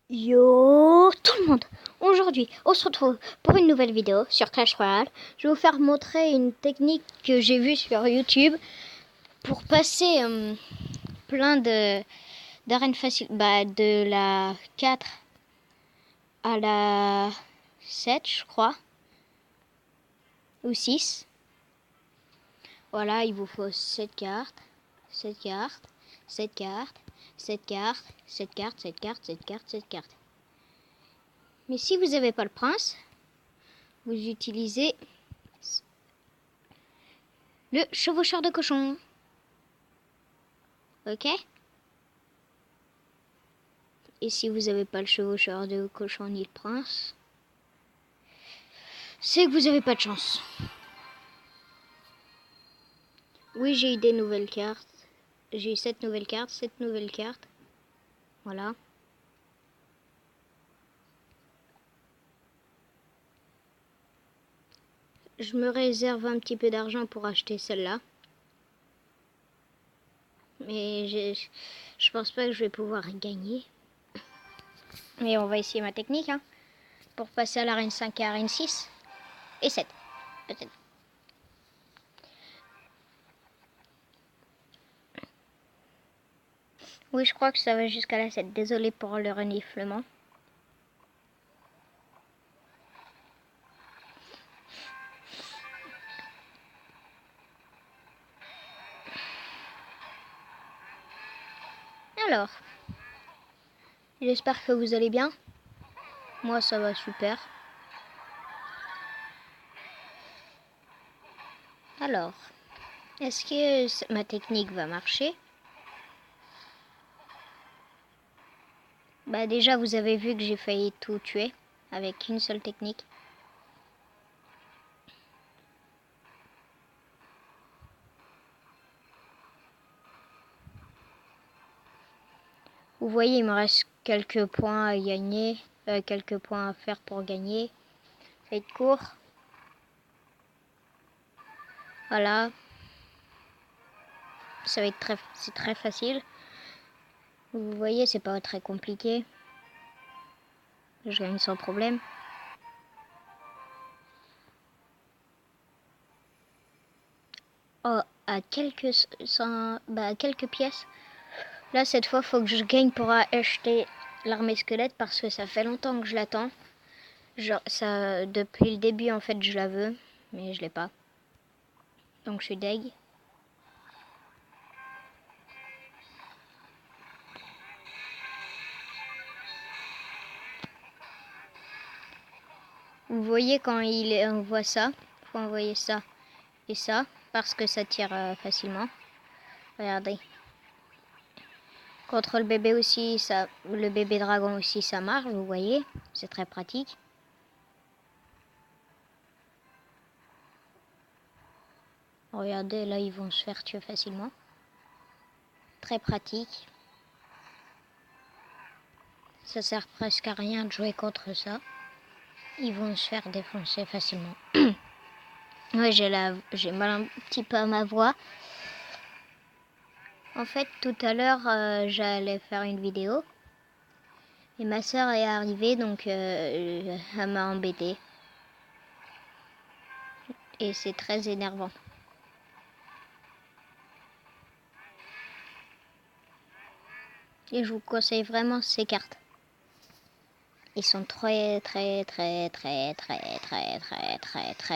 Yo tout le monde. Aujourd'hui on se retrouve pour une nouvelle vidéo sur Clash Royale. Je vais vous faire montrer une technique que j'ai vue sur YouTube pour passer plein d'arènes faciles, de la 4 à la 7 je crois, ou 6. Voilà, il vous faut 7 cartes, 7 cartes, 7 cartes, 7 cartes, 7 cartes, 7 cartes, 7 cartes, 7 cartes. Mais si vous n'avez pas le prince, vous utilisez le chevaucheur de cochon. Ok? Et si vous n'avez pas le chevaucheur de cochon ni le prince, c'est que vous n'avez pas de chance. Oui, j'ai eu des nouvelles cartes. J'ai eu 7 nouvelles cartes, 7 nouvelles cartes. Voilà. Je me réserve un petit peu d'argent pour acheter celle-là. Mais je pense pas que je vais pouvoir gagner. Mais on va essayer ma technique, hein, pour passer à l'arène 5 et à l'arène 6 et 7. Peut-être. Oui, je crois que ça va jusqu'à la 7. Désolé pour le reniflement. Alors, j'espère que vous allez bien. Moi, ça va super. Alors, est-ce que ma technique va marcher? Déjà, vous avez vu que j'ai failli tout tuer avec une seule technique. Vous voyez, il me reste quelques points à gagner, quelques points à faire pour gagner. Ça va être court. Voilà. Ça va être c'est très facile. Vous voyez, c'est pas très compliqué. Je gagne sans problème. Oh, à quelques pièces. Là, cette fois, faut que je gagne pour acheter l'armée squelette parce que ça fait longtemps que je l'attends. Genre, ça, depuis le début, en fait, je la veux, mais je l'ai pas. Donc, je suis deg. Vous voyez quand il envoie ça, faut envoyer ça et ça parce que ça tire facilement. Regardez. Contre le bébé aussi, le bébé dragon aussi, ça marche. Vous voyez, c'est très pratique. Regardez, là, ils vont se faire tuer facilement. Très pratique. Ça sert presque à rien de jouer contre ça. Ils vont se faire défoncer facilement. Ouais, j'ai mal un petit peu à ma voix. En fait, tout à l'heure, j'allais faire une vidéo. Et ma soeur est arrivée, donc elle m'a embêtée. Et c'est très énervant. Et je vous conseille vraiment ces cartes. Ils sont très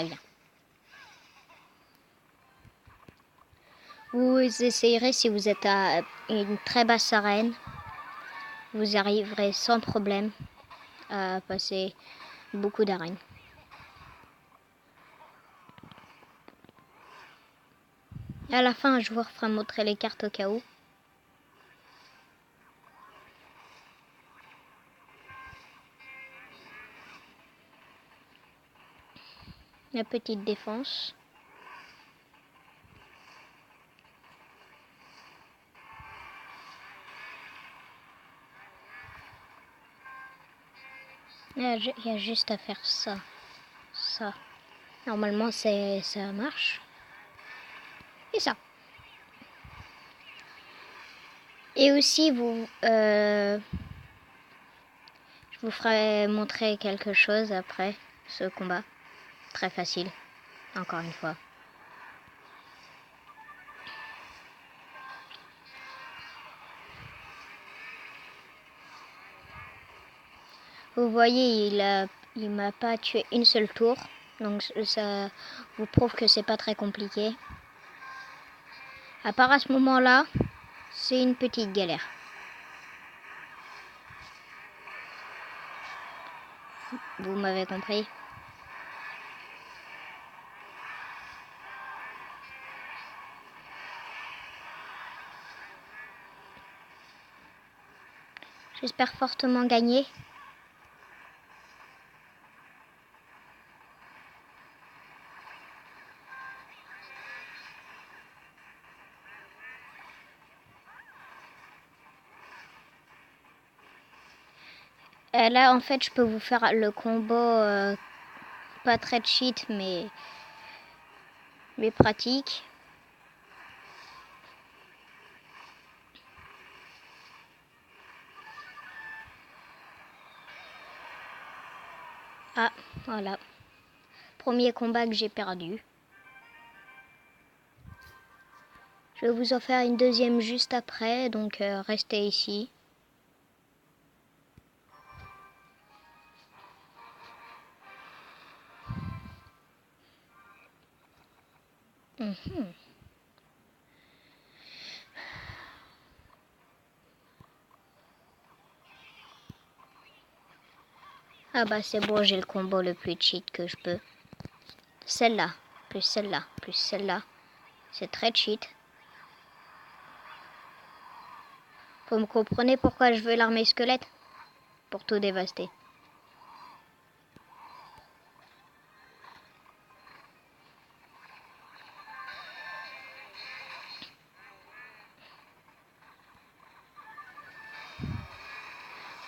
bien. Vous essayerez si vous êtes à une très basse arène. Vous arriverez sans problème à passer beaucoup d'arènes. Et à la fin, je vous referai montrer les cartes au cas où. La petite défense. Il y a juste à faire ça. Ça. Normalement, ça marche. Et ça. Et aussi, Je vous ferai montrer quelque chose après ce combat. Très facile, encore une fois. Vous voyez, il m'a pas tué une seule tour. Donc ça vous prouve que c'est pas très compliqué. À part à ce moment-là, c'est une petite galère. Vous m'avez compris? J'espère fortement gagner. Là, en fait, je peux vous faire le combo pas très cheat, mais pratique. Ah, voilà. Premier combat que j'ai perdu. Je vais vous en faire une deuxième juste après, donc restez ici. Ah bah c'est bon, j'ai le combo le plus cheat que je peux. Celle-là, plus celle-là, plus celle-là. C'est très cheat. Vous me comprenez pourquoi je veux l'armée squelette? Pour tout dévaster.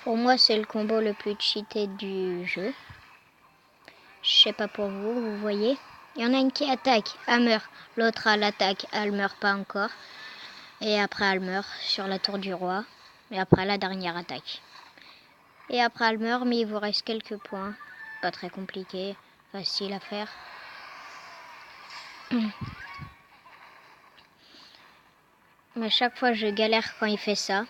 Pour moi, c'est le combo le plus cheaté du jeu. Je sais pas pour vous, vous voyez. Il y en a une qui attaque, elle meurt. L'autre à l'attaque, elle meurt pas encore. Et après, elle meurt sur la tour du roi. Et après, la dernière attaque. Et après, elle meurt, mais il vous reste quelques points. Pas très compliqué, facile à faire. Mais à chaque fois, je galère quand il fait ça.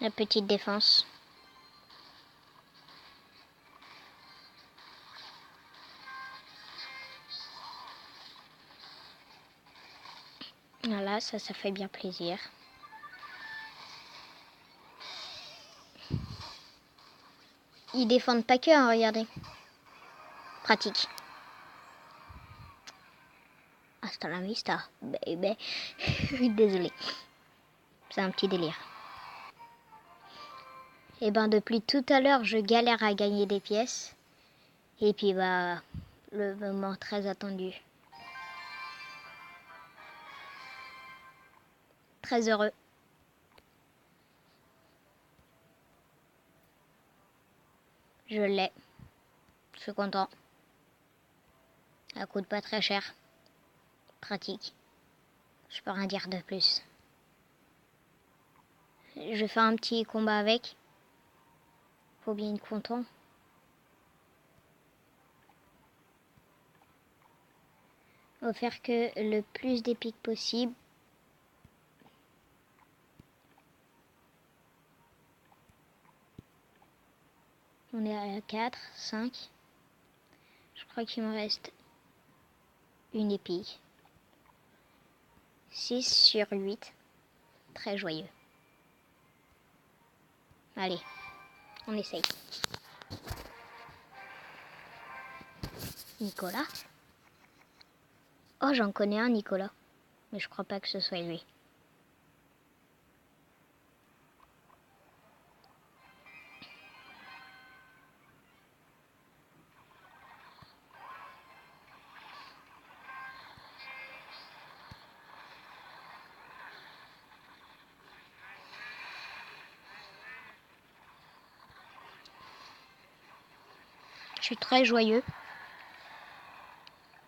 La petite défense. Voilà, ça fait bien plaisir. Ils défendent pas que, hein, regardez. Pratique. Hasta la vista, baby. Désolé. C'est un petit délire. Et ben depuis tout à l'heure, je galère à gagner des pièces. Et puis bah, le moment très attendu. Très heureux. Je l'ai. Je suis content. Ça coûte pas très cher. Pratique. Je peux rien dire de plus. Je fais un petit combat avec. Faut bien être content. On va faire que le plus d'épiques possible. On est à 4, 5. Je crois qu'il me reste une épique. 6 sur 8. Très joyeux. Allez, on essaye. Nicolas? Oh, j'en connais un, Nicolas. Mais je crois pas que ce soit lui. suis très joyeux.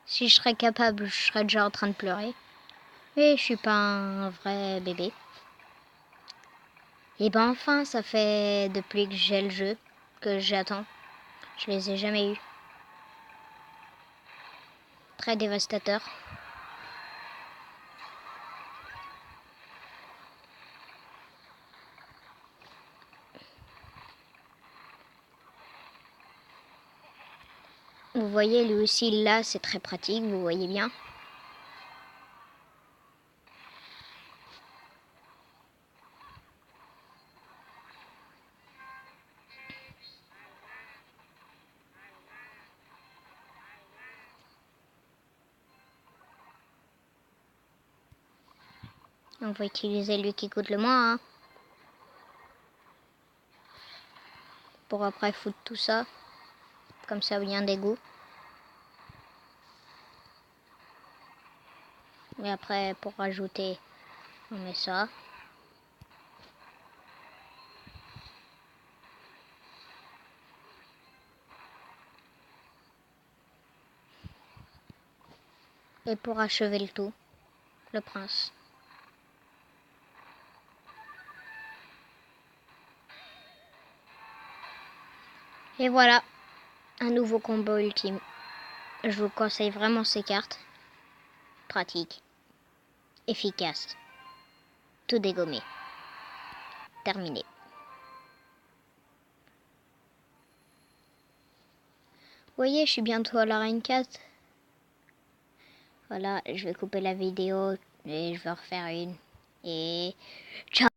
Si je serais capable, je serais déjà en train de pleurer. Mais je suis pas un vrai bébé. Et ben enfin, ça fait depuis que j'ai le jeu que j'attends. Je les ai jamais eus. Très dévastateur. Vous voyez, lui aussi, là, c'est très pratique, vous voyez bien. On va utiliser lui qui coûte le moins, hein, pour après foutre tout ça. Comme ça vient d'égout. Et après, pour rajouter, on met ça. Et pour achever le tout, le prince. Et voilà, un nouveau combo ultime. Je vous conseille vraiment ces cartes. Pratique, efficace, tout dégommé. Terminé. Vous voyez, je suis bientôt à l'arène 4. Voilà, je vais couper la vidéo et je vais refaire une. Et ciao!